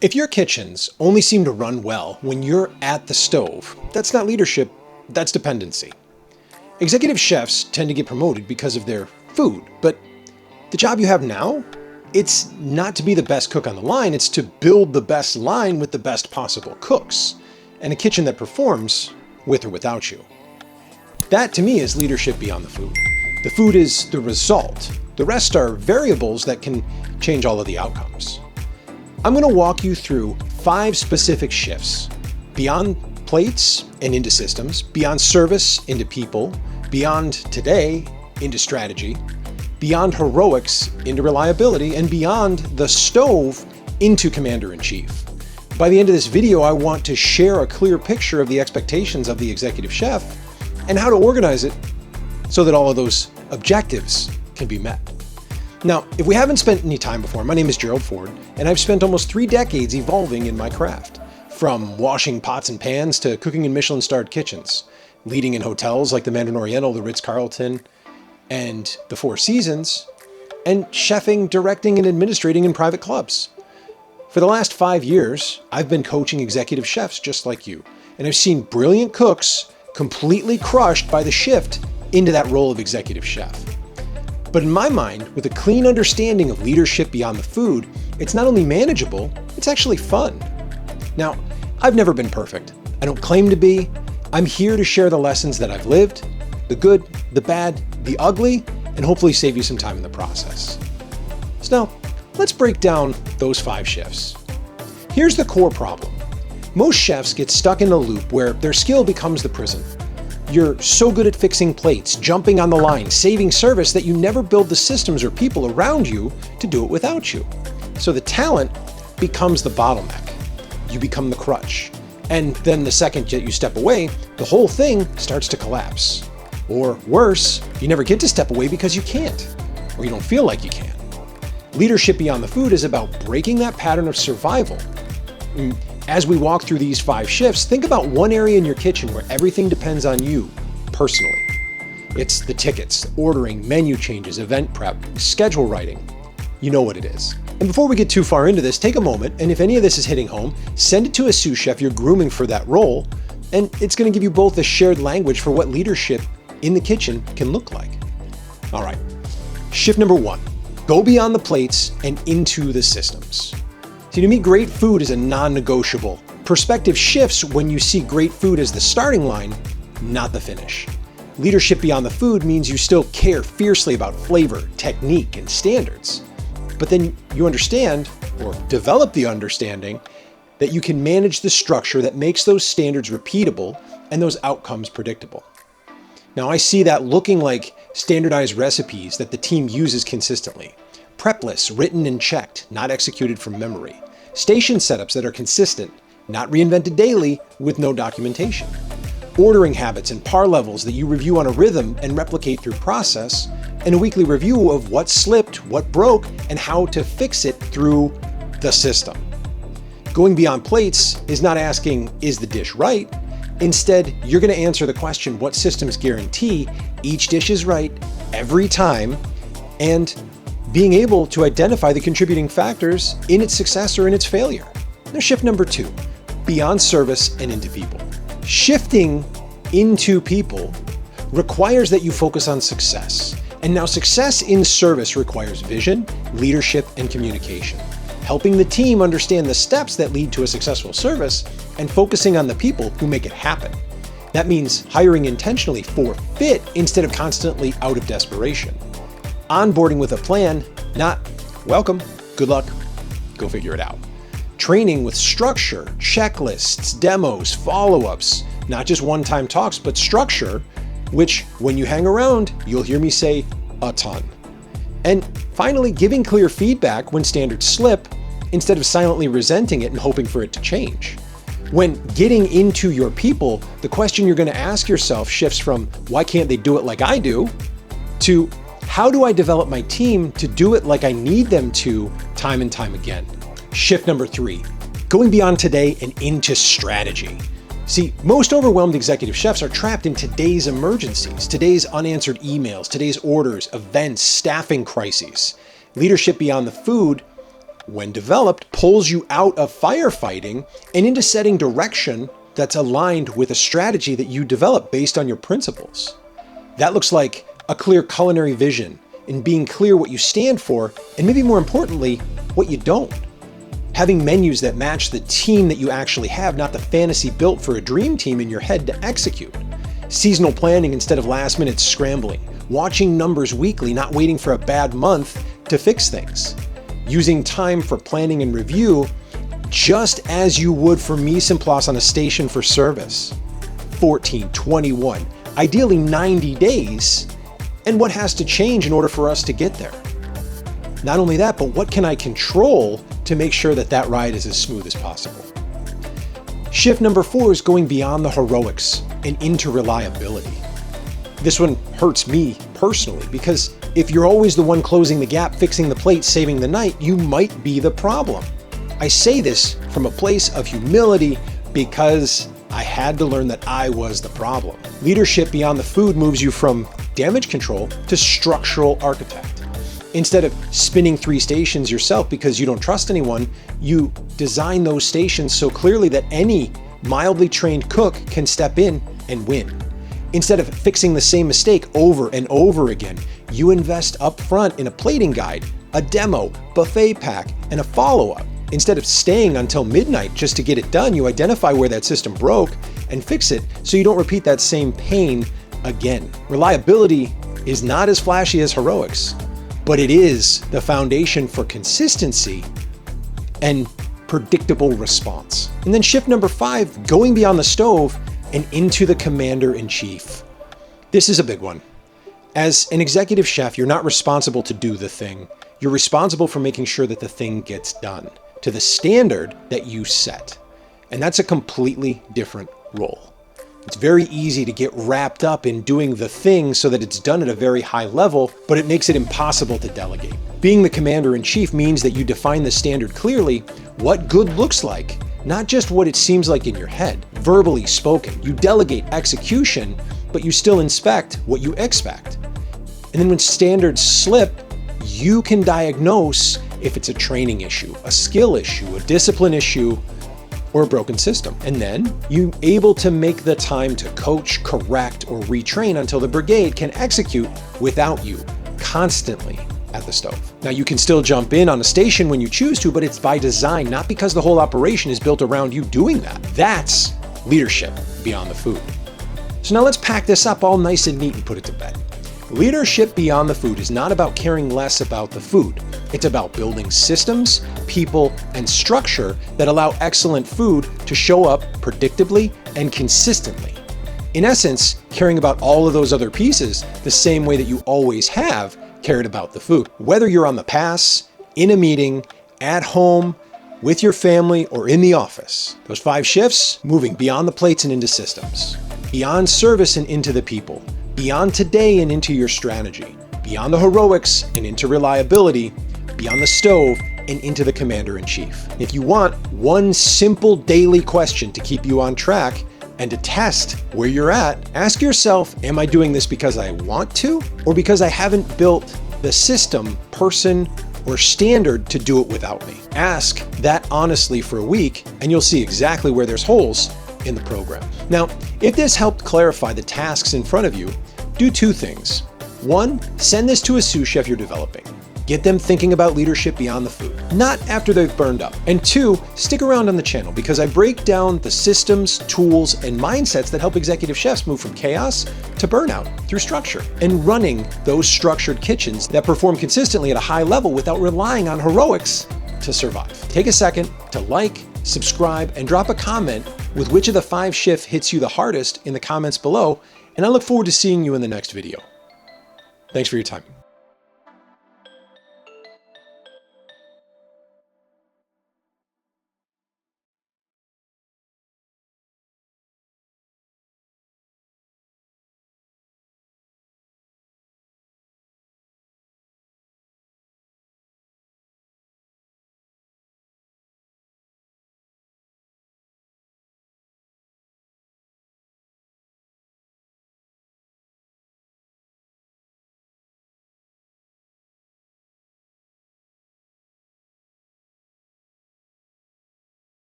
If your kitchens only seem to run well when you're at the stove, that's not leadership, that's dependency. Executive chefs tend to get promoted because of their food, but the job you have now, it's not to be the best cook on the line, it's to build the best line with the best possible cooks, and a kitchen that performs with or without you. That to me is leadership beyond the food. The food is the result. The rest are variables that can change all of the outcomes. I'm going to walk you through 5 specific shifts beyond plates and into systems, beyond service into people, beyond today into strategy, beyond heroics into reliability, and beyond the stove into commander-in-chief. By the end of this video, I want to share a clear picture of the expectations of the executive chef and how to organize it so that all of those objectives can be met. Now, if we haven't spent any time before, my name is Gerald Ford, and I've spent almost 3 decades evolving in my craft, from washing pots and pans to cooking in Michelin-starred kitchens, leading in hotels like the Mandarin Oriental, the Ritz-Carlton, and the Four Seasons, and chefing, directing, and administrating in private clubs. For the last 5 years, I've been coaching executive chefs just like you, and I've seen brilliant cooks completely crushed by the shift into that role of executive chef. But in my mind, with a clean understanding of leadership beyond the food, it's not only manageable, it's actually fun. Now, I've never been perfect. I don't claim to be. I'm here to share the lessons that I've lived, the good, the bad, the ugly, and hopefully save you some time in the process. So now, let's break down those 5 shifts. Here's the core problem. Most chefs get stuck in a loop where their skill becomes the prison. You're so good at fixing plates, jumping on the line, saving service that you never build the systems or people around you to do it without you. So the talent becomes the bottleneck. You become the crutch. And then the second that you step away, the whole thing starts to collapse. Or worse, you never get to step away because you can't, or you don't feel like you can. Leadership beyond the food is about breaking that pattern of survival. As we walk through these 5 shifts, think about one area in your kitchen where everything depends on you personally. It's the tickets, ordering, menu changes, event prep, schedule writing. You know what it is. And before we get too far into this, take a moment, and if any of this is hitting home, send it to a sous chef you're grooming for that role, and it's going to give you both a shared language for what leadership in the kitchen can look like. All right, shift number 1, go beyond the plates and into the systems. See, to me, great food is a non-negotiable. Perspective shifts when you see great food as the starting line, not the finish. Leadership beyond the food means you still care fiercely about flavor, technique, and standards. But then you understand, or develop the understanding, that you can manage the structure that makes those standards repeatable and those outcomes predictable. Now, I see that looking like standardized recipes that the team uses consistently. Prep lists written and checked, not executed from memory. Station setups that are consistent, not reinvented daily with no documentation. Ordering habits and par levels that you review on a rhythm and replicate through process, and a weekly review of what slipped, what broke, and how to fix it through the system. Going beyond plates is not asking, is the dish right? Instead, you're going to answer the question, what systems guarantee each dish is right every time, and being able to identify the contributing factors in its success or in its failure. Now, shift number 2, beyond service and into people. Shifting into people requires that you focus on success. And now success in service requires vision, leadership, and communication. Helping the team understand the steps that lead to a successful service and focusing on the people who make it happen. That means hiring intentionally for fit instead of constantly out of desperation. Onboarding with a plan, not welcome, good luck, go figure it out. Training with structure, checklists, demos, follow-ups, not just one-time talks, but structure, which when you hang around, you'll hear me say a ton. And finally, giving clear feedback when standards slip instead of silently resenting it and hoping for it to change. When getting into your people, the question you're going to ask yourself shifts from why can't they do it like I do to how do I develop my team to do it like I need them to time and time again? Shift number 3, going beyond today and into strategy. See, most overwhelmed executive chefs are trapped in today's emergencies, today's unanswered emails, today's orders, events, staffing crises. Leadership beyond the food when developed, pulls you out of firefighting and into setting direction that's aligned with a strategy that you develop based on your principles. That looks like a clear culinary vision and being clear what you stand for, and maybe more importantly, what you don't. Having menus that match the team that you actually have, not the fantasy built for a dream team in your head to execute. Seasonal planning instead of last-minute scrambling. Watching numbers weekly, not waiting for a bad month to fix things. Using time for planning and review, just as you would for mise en place on a station for service. 14, 21, ideally 90 days, and what has to change in order for us to get there. Not only that, but what can I control to make sure that that ride is as smooth as possible? Shift number 4 is going beyond the heroics and into reliability. This one hurts me personally because if you're always the one closing the gap, fixing the plate, saving the night, you might be the problem. I say this from a place of humility because I had to learn that I was the problem. Leadership beyond the food moves you from damage control to structural architect. Instead of spinning 3 stations yourself because you don't trust anyone, you design those stations so clearly that any mildly trained cook can step in and win. Instead of fixing the same mistake over and over again, you invest up front in a plating guide, a demo, buffet pack, and a follow-up. Instead of staying until midnight just to get it done, you identify where that system broke and fix it so you don't repeat that same pain again. Reliability is not as flashy as heroics, but it is the foundation for consistency and predictable response. And then shift number 5, going beyond the stove and into the commander-in-chief. This is a big one. As an executive chef, you're not responsible to do the thing. You're responsible for making sure that the thing gets done to the standard that you set. And that's a completely different role. It's very easy to get wrapped up in doing the thing so that it's done at a very high level, but it makes it impossible to delegate. Being the commander-in-chief means that you define the standard clearly, what good looks like, not just what it seems like in your head, verbally spoken. You delegate execution, but you still inspect what you expect. And then when standards slip, you can diagnose if it's a training issue, a skill issue, a discipline issue, or a broken system. And then you're able to make the time to coach, correct, or retrain until the brigade can execute without you constantly at the stove. Now you can still jump in on a station when you choose to, but it's by design, not because the whole operation is built around you doing that. That's leadership beyond the food. So now let's pack this up all nice and neat and put it to bed. Leadership beyond the food is not about caring less about the food. It's about building systems, people, and structure that allow excellent food to show up predictably and consistently. In essence, caring about all of those other pieces the same way that you always have cared about the food. Whether you're on the pass, in a meeting, at home, with your family, or in the office. Those 5 shifts, moving beyond the plates and into systems. Beyond service and into the people. Beyond today and into your strategy. Beyond the heroics and into reliability. Beyond the stove and into the commander-in-chief. If you want one simple daily question to keep you on track and to test where you're at, ask yourself, am I doing this because I want to, or because I haven't built the system, person, or standard to do it without me? Ask that honestly for a week, and you'll see exactly where there's holes in the program. Now, if this helped clarify the tasks in front of you, do 2 things. 1, send this to a sous chef you're developing. Get them thinking about leadership beyond the food, not after they've burned up. And 2, stick around on the channel because I break down the systems, tools, and mindsets that help executive chefs move from chaos to burnout through structure and running those structured kitchens that perform consistently at a high level without relying on heroics to survive. Take a second to like, subscribe, and drop a comment with which of the 5 shifts hits you the hardest in the comments below, and I look forward to seeing you in the next video. Thanks for your time.